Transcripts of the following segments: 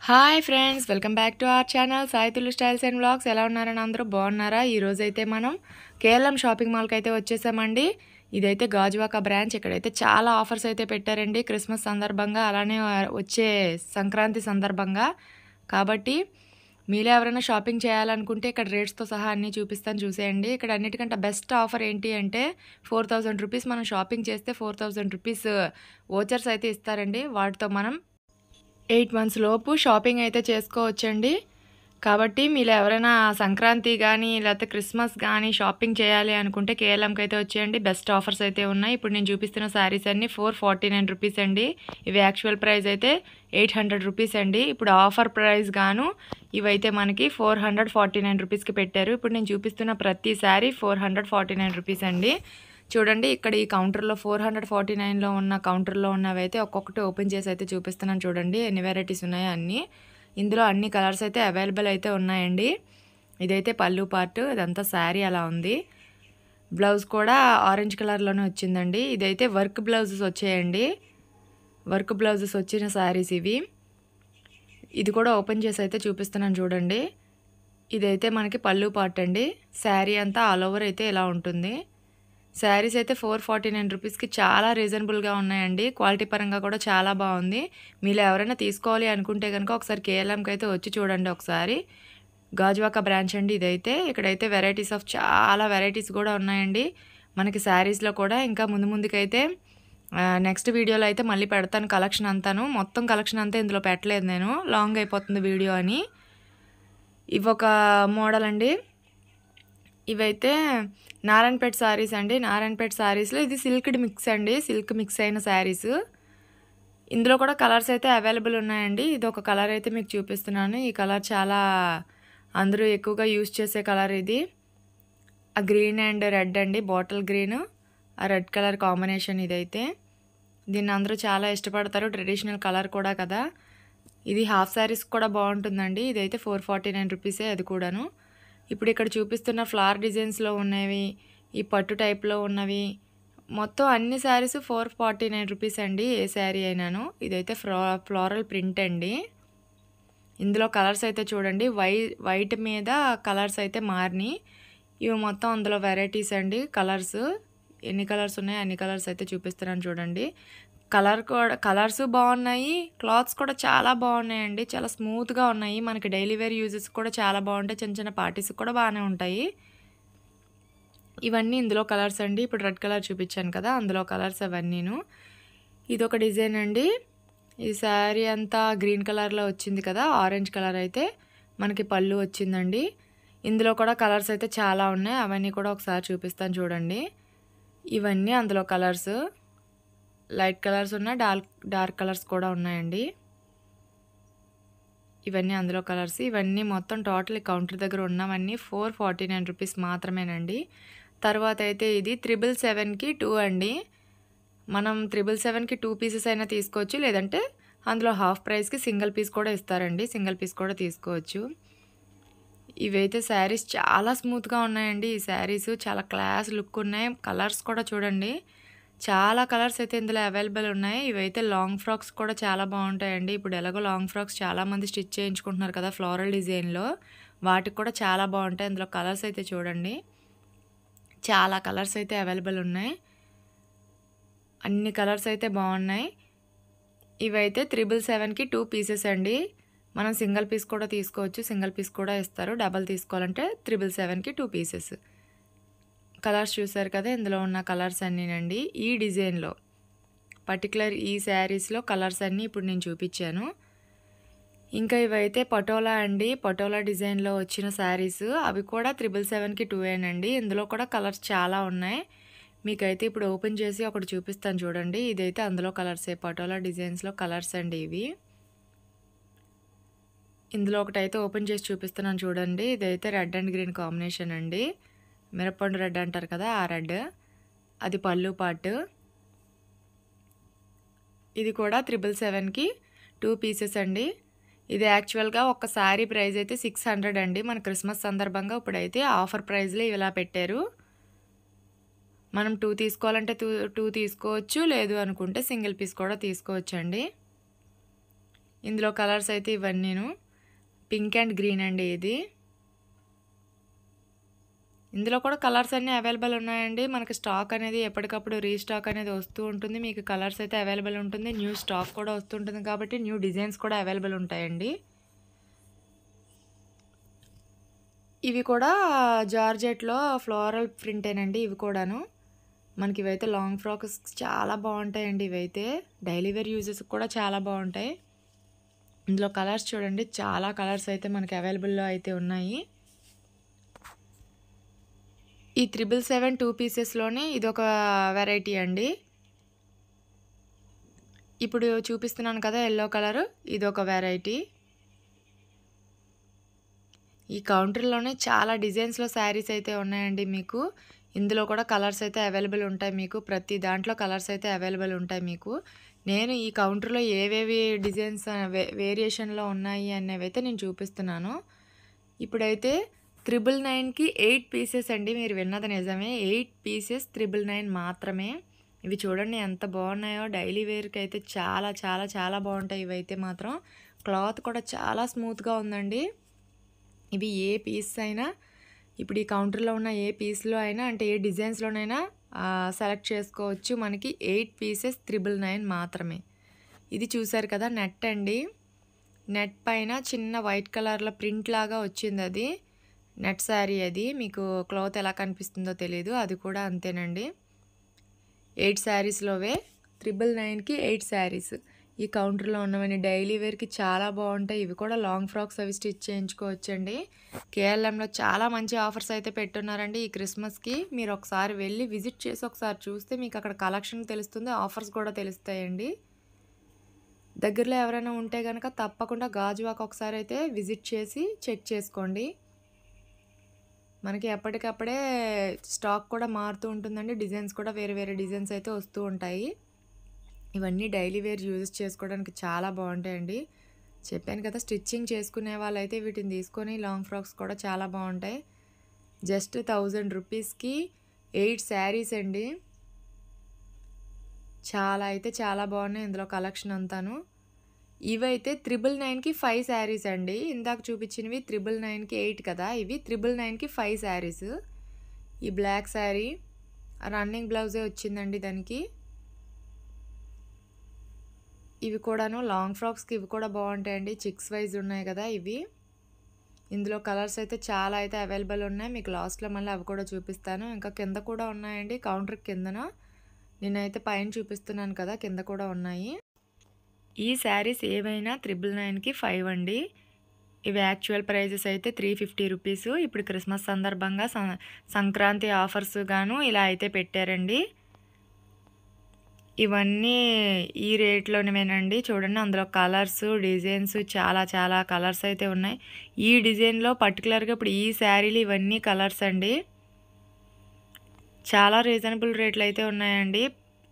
Hi friends, welcome back to our channel Sai తులు styles and vlogs. ఎలా ఉన్నారని అందరూ బాగున్నారా? ఈరోజు అయితే మనం కేఎల్ఎం షాపింగ్ మాల్కి అయితే వచ్చేసామండి. ఇదైతే గాజువాక బ్రాంచ్. ఇక్కడైతే చాలా ఆఫర్స్ అయితే పెట్టారండి క్రిస్మస్ సందర్భంగా, అలానే వచ్చే సంక్రాంతి సందర్భంగా. కాబట్టి మీలో ఎవరైనా షాపింగ్ చేయాలనుకుంటే ఇక్కడ రేట్స్తో సహా అన్నీ చూపిస్తాను, చూసేయండి. ఇక్కడ అన్నిటికంటే బెస్ట్ ఆఫర్ ఏంటి అంటే 4000 రూపీస్ మనం షాపింగ్ చేస్తే 4000 రూపీస్ ఓచర్స్ అయితే ఇస్తారండి. వాటితో మనం 8 మంత్స్ లోపు షాపింగ్ అయితే చేసుకోవచ్చండి. కాబట్టి మీరు ఎవరైనా సంక్రాంతి కానీ లేకపోతే క్రిస్మస్ కానీ షాపింగ్ చేయాలి అనుకుంటే కేఎల్ఎంకి అయితే వచ్చేయండి. బెస్ట్ ఆఫర్స్ అయితే ఉన్నాయి. ఇప్పుడు నేను చూపిస్తున్న శారీస్ అన్నీ 449 రూపీస్ అండి. ఇవి యాక్చువల్ ప్రైస్ అయితే 800 రూపీస్ అండి. ఇప్పుడు ఆఫర్ ప్రైస్ గాను ఇవైతే మనకి 449 రూపీస్కి పెట్టారు. ఇప్పుడు నేను చూపిస్తున్న ప్రతి శారీ 449 రూపీస్ అండి. చూడండి, ఇక్కడ ఈ కౌంటర్లో 449లో ఉన్న కౌంటర్లో ఉన్నవి అయితే ఒక్కొక్కటి ఓపెన్ చేసి అయితే చూపిస్తున్నాను. చూడండి ఎన్ని వెరైటీస్ ఉన్నాయో అన్నీ. ఇందులో అన్ని కలర్స్ అయితే అవైలబుల్ అయితే ఉన్నాయండి. ఇదైతే పళ్ళు పార్ట్, ఇదంతా శారీ అలా ఉంది. బ్లౌజ్ కూడా ఆరెంజ్ కలర్లోనే వచ్చిందండి. ఇదైతే వర్క్ బ్లౌజెస్ వచ్చాయండి. వర్క్ బ్లౌజెస్ వచ్చిన శారీస్ ఇవి. ఇది కూడా ఓపెన్ చేసి అయితే చూపిస్తున్నాను చూడండి. ఇదైతే మనకి పళ్ళు పార్ట్ అండి. శారీ అంతా ఆల్ ఓవర్ అయితే ఇలా ఉంటుంది. శారీస్ అయితే 449 రూపీస్కి చాలా రీజనబుల్గా ఉన్నాయండి. క్వాలిటీ పరంగా కూడా చాలా బాగుంది. మీరు ఎవరైనా తీసుకోవాలి అనుకుంటే కనుక ఒకసారి కేఎల్ఎంకి అయితే వచ్చి చూడండి ఒకసారి. గాజువాక బ్రాంచ్ అండి ఇదైతే. ఇక్కడైతే వెరైటీస్ ఆఫ్ చాలా వెరైటీస్ కూడా ఉన్నాయండి మనకి శారీస్లో కూడా. ఇంకా ముందుకైతే నెక్స్ట్ వీడియోలో అయితే మళ్ళీ పెడతాను కలెక్షన్ అంతాను. మొత్తం కలెక్షన్ అంతా ఇందులో పెట్టలేదు నేను, లాంగ్ అయిపోతుంది వీడియో అని. ఇవొక మోడల్ అండి. ఇవైతే నారాయణపేట శారీస్ అండి. నారాయణపేట శారీస్లో ఇది సిల్క్డ్ మిక్స్ అండి, సిల్క్ మిక్స్ అయిన శారీస్. ఇందులో కూడా కలర్స్ అయితే అవైలబుల్ ఉన్నాయండి. ఇది ఒక కలర్ అయితే మీకు చూపిస్తున్నాను. ఈ కలర్ చాలా అందరూ ఎక్కువగా యూజ్ చేసే కలర్ ఇది. ఆ గ్రీన్ అండ్ రెడ్ అండి, బాటిల్ గ్రీన్ ఆ రెడ్ కలర్ కాంబినేషన్ ఇదైతే. దీన్ని అందరూ చాలా ఇష్టపడతారు, ట్రెడిషనల్ కలర్ కూడా కదా. ఇది హాఫ్ శారీస్ కూడా బాగుంటుందండి. ఇదైతే 449 రూపీసే అది కూడాను. ఇప్పుడు ఇక్కడ చూపిస్తున్న ఫ్లవర్ డిజైన్స్లో ఉన్నవి, ఈ పట్టు టైప్లో ఉన్నవి, మొత్తం అన్ని శారీస్ 449 రూపీస్ అండి, ఏ శారీ అయినాను. ఇదైతే ఫ్లోరల్ ప్రింట్ అండి. ఇందులో కలర్స్ అయితే చూడండి, వైట్ మీద కలర్స్ అయితే మారినాయి. ఇవి మొత్తం అందులో వెరైటీస్ అండి. కలర్స్ ఎన్ని కలర్స్ ఉన్నాయో అన్ని కలర్స్ అయితే చూపిస్తున్నాను చూడండి. కలర్స్ బాగున్నాయి, క్లాత్స్ కూడా చాలా బాగున్నాయండి. చాలా స్మూత్గా ఉన్నాయి. మనకి డైలీ వేర్ యూజెస్ కూడా చాలా బాగుంటాయి. చిన్న చిన్న పార్టీస్ కూడా బాగానే ఉంటాయి. ఇవన్నీ ఇందులో కలర్స్ అండి. ఇప్పుడు రెడ్ కలర్ చూపించాను కదా, అందులో కలర్స్ అవన్నీను. ఇదొక డిజైన్ అండి. ఈ శారీ అంతా గ్రీన్ కలర్లో వచ్చింది కదా, ఆరెంజ్ కలర్ అయితే మనకి పళ్ళు వచ్చిందండి. ఇందులో కూడా కలర్స్ అయితే చాలా ఉన్నాయి. అవన్నీ కూడా ఒకసారి చూపిస్తాను చూడండి. ఇవన్నీ అందులో కలర్స్. లైట్ కలర్స్ ఉన్నాయి, డార్క్ కలర్స్ కూడా ఉన్నాయండి. ఇవన్నీ అందులో కలర్స్. ఇవన్నీ మొత్తం టోటల్ కౌంటర్ దగ్గర ఉన్నవన్నీ 449 రూపీస్ మాత్రమేనండి. తర్వాత అయితే ఇది 777కి 2 అండి. మనం 777కి 2 పీసెస్ అయినా తీసుకోవచ్చు, లేదంటే అందులో హాఫ్ ప్రైస్కి సింగిల్ పీస్ కూడా ఇస్తారండి. సింగిల్ పీస్ కూడా తీసుకోవచ్చు. ఇవైతే శారీస్ చాలా స్మూత్గా ఉన్నాయండి. ఈ శారీస్ చాలా క్లాస్ లుక్ ఉన్నాయి. కలర్స్ కూడా చూడండి, చాలా కలర్స్ అయితే ఇందులో అవైలబుల్ ఉన్నాయి. ఇవైతే లాంగ్ ఫ్రాక్స్ కూడా చాలా బాగుంటాయండి. ఇప్పుడు ఎలాగో లాంగ్ ఫ్రాక్స్ చాలామంది స్టిచ్ చేయించుకుంటున్నారు కదా ఫ్లోరల్ డిజైన్లో, వాటికి కూడా చాలా బాగుంటాయి. అందులో కలర్స్ అయితే చూడండి, చాలా కలర్స్ అయితే అవైలబుల్ ఉన్నాయి. అన్ని కలర్స్ అయితే బాగున్నాయి. ఇవైతే 777కి 2 పీసెస్ అండి. మనం సింగిల్ పీస్ కూడా తీసుకోవచ్చు, సింగిల్ పీస్ కూడా ఇస్తారు. డబల్ తీసుకోవాలంటే 777కి 2 పీసెస్. కలర్స్ చూసారు కదా, ఇందులో ఉన్న కలర్స్ అన్నీనండి. ఈ డిజైన్లో పర్టికులర్ ఈ శారీస్లో కలర్స్ అన్నీ ఇప్పుడు నేను చూపించాను. ఇంకా ఇవైతే పటోలా అండి. పటోలా డిజైన్లో వచ్చిన శారీస్, అవి కూడా 777కి 2 అండి. ఇందులో కూడా కలర్స్ చాలా ఉన్నాయి. మీకైతే ఇప్పుడు ఓపెన్ చేసి ఒకటి చూపిస్తాను చూడండి. ఇదైతే అందులో కలర్సే, పటోలా డిజైన్స్లో కలర్స్ అండి ఇవి. ఇందులో ఒకటైతే ఓపెన్ చేసి చూపిస్తున్నాను చూడండి. ఇదైతే రెడ్ అండ్ గ్రీన్ కాంబినేషన్ అండి. మిరపండు రెడ్ అంటారు కదా, ఆ రెడ్. అది పళ్ళు పార్ట్. ఇది కూడా 777కి 2 పీసెస్ అండి. ఇది యాక్చువల్గా ఒక శారీ ప్రైస్ అయితే 600 అండి. మన క్రిస్మస్ సందర్భంగా ఇప్పుడైతే ఆఫర్ ప్రైస్లో ఇలా పెట్టారు. మనం 2 తీసుకోవాలంటే 2 తీసుకోవచ్చు, లేదు అనుకుంటే సింగిల్ పీస్ కూడా తీసుకోవచ్చు అండి. ఇందులో కలర్స్ అయితే ఇవన్నీను పింక్ అండ్ గ్రీన్ అండి ఇది. ఇందులో కూడా కలర్స్ అన్నీ అవైలబుల్ ఉన్నాయండి. మనకి స్టాక్ అనేది ఎప్పటికప్పుడు రీస్టాక్ అనేది వస్తూ ఉంటుంది. మీకు కలర్స్ అయితే అవైలబుల్ ఉంటుంది. న్యూ స్టాక్ కూడా వస్తుంటుంది కాబట్టి న్యూ డిజైన్స్ కూడా అవైలబుల్ ఉంటాయండి. ఇవి కూడా జార్జెట్లో ఫ్లోరల్ ప్రింటేనండి ఇవి కూడాను. మనకి ఇవైతే లాంగ్ ఫ్రాక్స్ చాలా బాగుంటాయండి. ఇవైతే డైలీ వేర్ యూజెస్ కూడా చాలా బాగుంటాయి. ఇందులో కలర్స్ చూడండి, చాలా కలర్స్ అయితే మనకి అవైలబుల్లో అయితే ఉన్నాయి. ఈ 777 2 పీసెస్లోనే ఇదొక వెరైటీ అండి. ఇప్పుడు చూపిస్తున్నాను కదా ఎల్లో కలరు, ఇదొక వెరైటీ. ఈ కౌంటర్లోనే చాలా డిజైన్స్లో శారీస్ అయితే ఉన్నాయండి మీకు. ఇందులో కూడా కలర్స్ అయితే అవైలబుల్ ఉంటాయి మీకు. ప్రతి దాంట్లో కలర్స్ అయితే అవైలబుల్ ఉంటాయి మీకు. నేను ఈ కౌంటర్లో ఏవేవి డిజైన్స్ వేరియేషన్లో ఉన్నాయి అనేవి అయితే నేను చూపిస్తున్నాను. ఇప్పుడైతే 999కి 8 పీసెస్ అండి. మీరు విన్నది నిజమే, 8 పీసెస్ 999 మాత్రమే. ఇవి చూడండి ఎంత బాగున్నాయో. డైలీ వేర్కి అయితే చాలా చాలా చాలా బాగుంటాయి ఇవైతే మాత్రం. క్లాత్ కూడా చాలా స్మూత్గా ఉందండి. ఇవి ఏ పీస్ అయినా ఇప్పుడు ఈ కౌంటర్లో ఉన్న ఏ పీస్లో అయినా అంటే ఏ డిజైన్స్లోనైనా సెలెక్ట్ చేసుకోవచ్చు. మనకి 8 పీసెస్ 999 మాత్రమే. ఇది చూసారు కదా నెట్ అండి. నెట్ పైన చిన్న వైట్ కలర్లో ప్రింట్ లాగా వచ్చింది. అది నెట్ శారీ. అది మీకు క్లాత్ ఎలా కనిపిస్తుందో తెలియదు. అది కూడా అంతేనండి. 8 శారీస్లోవే 999కి 8 శారీస్. ఈ కౌంటర్లో ఉన్నవన్నీ డైలీ వేర్కి చాలా బాగుంటాయి. ఇవి కూడా లాంగ్ ఫ్రాక్స్ అవి స్టిచ్ చేయించుకోవచ్చండి. కేఎల్ఎంలో చాలా మంచి ఆఫర్స్ అయితే పెట్టున్నారండి ఈ క్రిస్మస్కి. మీరు ఒకసారి వెళ్ళి విజిట్ చేసి ఒకసారి చూస్తే మీకు అక్కడ కలెక్షన్ తెలుస్తుంది, ఆఫర్స్ కూడా తెలుస్తాయండి. దగ్గరలో ఎవరైనా ఉంటే కనుక తప్పకుండా గాజువాక ఒకసారి అయితే విజిట్ చేసి చెక్ చేసుకోండి. మనకి ఎప్పటికప్పుడే స్టాక్ కూడా మారుతూ ఉంటుందండి. డిజైన్స్ కూడా వేరే వేరే డిజైన్స్ అయితే వస్తూ ఉంటాయి. ఇవన్నీ డైలీ వేర్ యూజ్ చేసుకోవడానికి చాలా బాగుంటాయండి. చెప్పాను కదా, స్టిచ్చింగ్ చేసుకునే వాళ్ళైతే వీటిని తీసుకొని లాంగ్ ఫ్రాక్స్ కూడా చాలా బాగుంటాయి. జస్ట్ 1000 రూపీస్కి 8 శారీస్ అండి. చాలా అయితే చాలా బాగున్నాయి ఇందులో కలెక్షన్ అంతాను. ఇవైతే 999కి 5 శారీస్ అండి. ఇందాక చూపించినవి 999కి 8 కదా, ఇవి 999కి 5 శారీస్. ఈ బ్లాక్ శారీ రన్నింగ్ బ్లౌజే వచ్చిందండి దానికి. ఇవి కూడాను లాంగ్ ఫ్రాక్స్కి ఇవి కూడా బాగుంటాయండి. చిక్స్ వైజ్ ఉన్నాయి కదా ఇవి. ఇందులో కలర్స్ అయితే చాలా అయితే అవైలబుల్ ఉన్నాయి. మీకు లాస్ట్లో మళ్ళీ అవి కూడా చూపిస్తాను. ఇంకా కింద కూడా ఉన్నాయండి కౌంటర్ కిందన. నేనైతే పైన చూపిస్తున్నాను కదా, కింద కూడా ఉన్నాయి. ఈ శారీస్ ఏవైనా 999కి 5 అండి. ఇవి యాక్చువల్ ప్రైజెస్ అయితే 350 రూపీస్. ఇప్పుడు క్రిస్మస్ సందర్భంగా సంక్రాంతి ఆఫర్స్ గాను ఇలా అయితే పెట్టారండి. ఇవన్నీ ఈ రేట్లోనేనండి. చూడండి అందులో కలర్స్ డిజైన్స్ చాలా చాలా కలర్స్ అయితే ఉన్నాయి. ఈ డిజైన్లో పర్టికులర్గా ఇప్పుడు ఈ శారీలు ఇవన్నీ కలర్స్ అండి. చాలా రీజనబుల్ రేట్లు అయితే ఉన్నాయండి.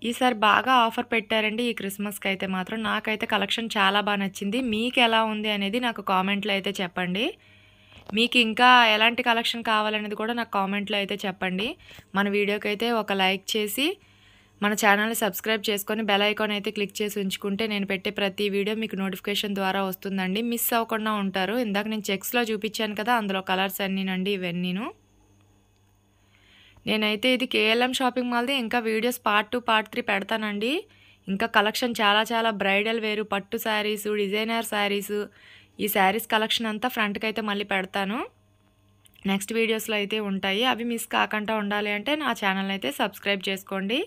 ఈసారి బాగా ఆఫర్ పెట్టారండి ఈ క్రిస్మస్కి అయితే మాత్రం. నాకైతే కలెక్షన్ చాలా బాగా నచ్చింది. మీకు ఎలా ఉంది అనేది నాకు కామెంట్లో అయితే చెప్పండి. మీకు ఇంకా ఎలాంటి కలెక్షన్ కావాలనేది కూడా నాకు కామెంట్లో అయితే చెప్పండి. మన వీడియోకి అయితే ఒక లైక్ చేసి మన ఛానల్ని సబ్స్క్రైబ్ చేసుకొని బెల్ ఐకాన్ అయితే క్లిక్ చేసి ఉంచుకుంటే నేను పెట్టే ప్రతి వీడియో మీకు నోటిఫికేషన్ ద్వారా వస్తుందండి. మిస్ అవ్వకుండా ఉంటారు. ఇందాక నేను చెక్స్లో చూపించాను కదా, అందులో కలర్స్ అన్నీనండి ఇవన్నీను. నేనైతే ఇది కేఎల్ఎం షాపింగ్ మాల్ది. ఇంకా వీడియోస్ పార్ట్ 2 పార్ట్ 3 పెడతానండి. ఇంకా కలెక్షన్ చాలా చాలా బ్రైడల్ వేరు, పట్టు శారీసు, డిజైనర్ శారీసు, ఈ శారీస్ కలెక్షన్ అంతా ఫ్రంట్కి అయితే మళ్ళీ పెడతాను. నెక్స్ట్ వీడియోస్లో అయితే ఉంటాయి. అవి మిస్ కాకుండా ఉండాలి అంటే నా ఛానల్ అయితే సబ్స్క్రైబ్ చేసుకోండి.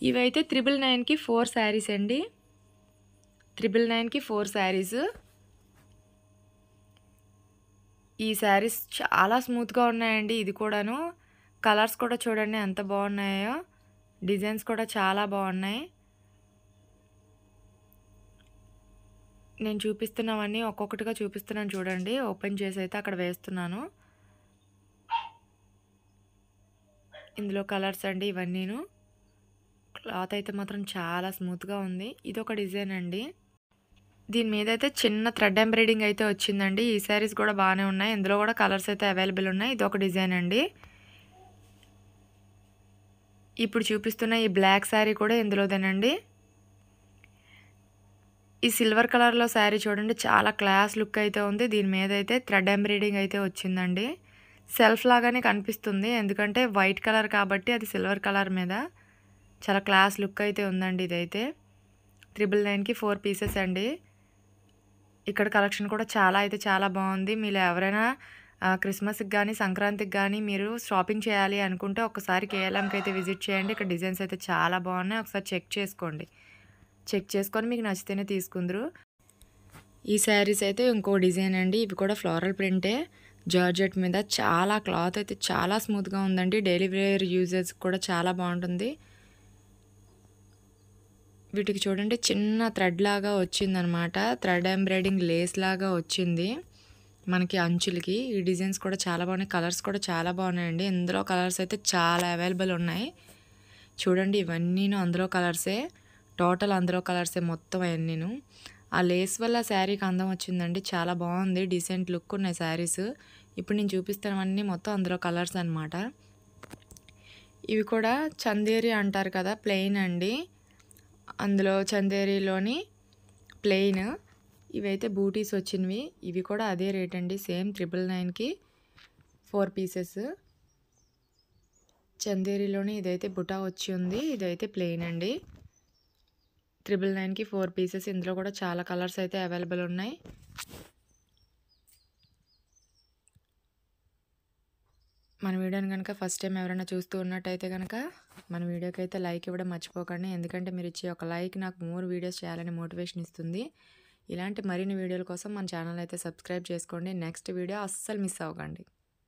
ఇవైతే 999కి 4 శారీస్ అండి. 999కి 4 శారీస్. ఈ శారీస్ చాలా స్మూత్గా ఉన్నాయండి. ఇది కూడాను కలర్స్ కూడా చూడండి ఎంత బాగున్నాయో. డిజైన్స్ కూడా చాలా బాగున్నాయి. నేను చూపిస్తున్నవన్నీ ఒక్కొక్కటిగా చూపిస్తున్నాను చూడండి. ఓపెన్ చేసి అయితే అక్కడ వేస్తున్నాను. ఇందులో కలర్స్ అండి ఇవన్నీను. క్లాత్ అయితే మాత్రం చాలా స్మూత్గా ఉంది. ఇది ఒక డిజైన్ అండి. దీని మీద అయితే చిన్న థ్రెడ్ ఎంబ్రాయిడింగ్ అయితే వచ్చిందండి. ఈ శారీస్ కూడా బాగానే ఉన్నాయి. ఇందులో కూడా కలర్స్ అయితే అవైలబుల్ ఉన్నాయి. ఇది ఒక డిజైన్ అండి. ఇప్పుడు చూపిస్తున్న ఈ బ్లాక్ శారీ కూడా ఇందులోదేనండి. ఈ సిల్వర్ కలర్‌లో శారీ చూడండి చాలా క్లాస్ లుక్ అయితే ఉంది. దీని మీద అయితే థ్రెడ్ ఎంబ్రాయిడింగ్ అయితే వచ్చిందండి. సెల్ఫ్ లాగానే కనిపిస్తుంది. ఎందుకంటే వైట్ కలర్ కాబట్టి అది సిల్వర్ కలర్ మీద చాలా క్లాస్ లుక్ అయితే ఉందండి ఇదైతే. 999కి 4 పీసెస్ అండి. ఇక్కడ కలెక్షన్ కూడా చాలా బాగుంది. మీరు ఎవరైనా క్రిస్మస్‌కి గానీ, సంక్రాంతికి గానీ మీరు షాపింగ్ చేయాలి అనుకుంటే ఒక్కసారి కేఎల్ఎంకి అయితే విజిట్ చేయండి. ఇక్కడ డిజైన్స్ అయితే చాలా బాగున్నాయి. ఒకసారి చెక్ చేసుకోండి. చెక్ చేసుకొని మీకు నచ్చితేనే తీసుకుందురు. ఈ శారీస్ అయితే ఇంకో డిజైన్ అండి. ఇవి కూడా ఫ్లోరల్ ప్రింటే. జార్జెట్ మీద చాలా క్లాత్ అయితే చాలా స్మూత్‌గా ఉందండి. డైలీ వేర్ యూజెస్ కూడా చాలా బాగుంటుంది. వీటికి చూడండి చిన్న థ్రెడ్ లాగా వచ్చిందనమాట. థ్రెడ్ ఎంబ్రాయిడింగ్ లేస్ లాగా వచ్చింది మనకి అంచులకి. ఈ డిజైన్స్ కూడా చాలా బాగున్నాయి. కలర్స్ కూడా చాలా బాగున్నాయండి. ఇందులో కలర్స్ అయితే చాలా అవైలబుల్ ఉన్నాయి. చూడండి ఇవన్నీను అందులో కలర్సే. టోటల్ అందులో కలర్సే మొత్తం అవన్నీను. ఆ లేస్ వల్ల శారీకి అందం వచ్చిందండి. చాలా బాగుంది. డీసెంట్ లుక్ ఉన్నాయి శారీస్. ఇప్పుడు నేను చూపిస్తున్నవన్నీ మొత్తం అందులో కలర్స్ అనమాట. ఇవి కూడా చందేరి అంటారు కదా, ప్లెయిన్ అండి. అందులో చందేరిలోని ప్లెయిన్. ఇవైతే బూటీస్ వచ్చినవి. ఇవి కూడా అదే రేట్ అండి. Same 999కి 4 pieces. చందేరిలోని ఇదైతే బుటా వచ్చి ఉంది. ఇదైతే ప్లెయిన్ అండి. 999కి 4 పీసెస్. ఇందులో కూడా చాలా కలర్స్ అయితే అవైలబుల్ ఉన్నాయి. మన వీడియోని కనుక ఫస్ట్ టైం ఎవరైనా చూస్తూ ఉన్నట్టయితే కనుక మన వీడియోకి అయితే లైక్ ఇవ్వడం మర్చిపోకండి. ఎందుకంటే మీరు ఇచ్చే ఒక లైక్ నాకు మోర్ వీడియోస్ చేయాలని మోటివేషన్ ఇస్తుంది. ఇలాంటి మరిన్ని వీడియోల కోసం మన ఛానల్ అయితే సబ్స్క్రైబ్ చేసుకోండి. నెక్స్ట్ వీడియో అస్సలు మిస్ అవ్వకండి.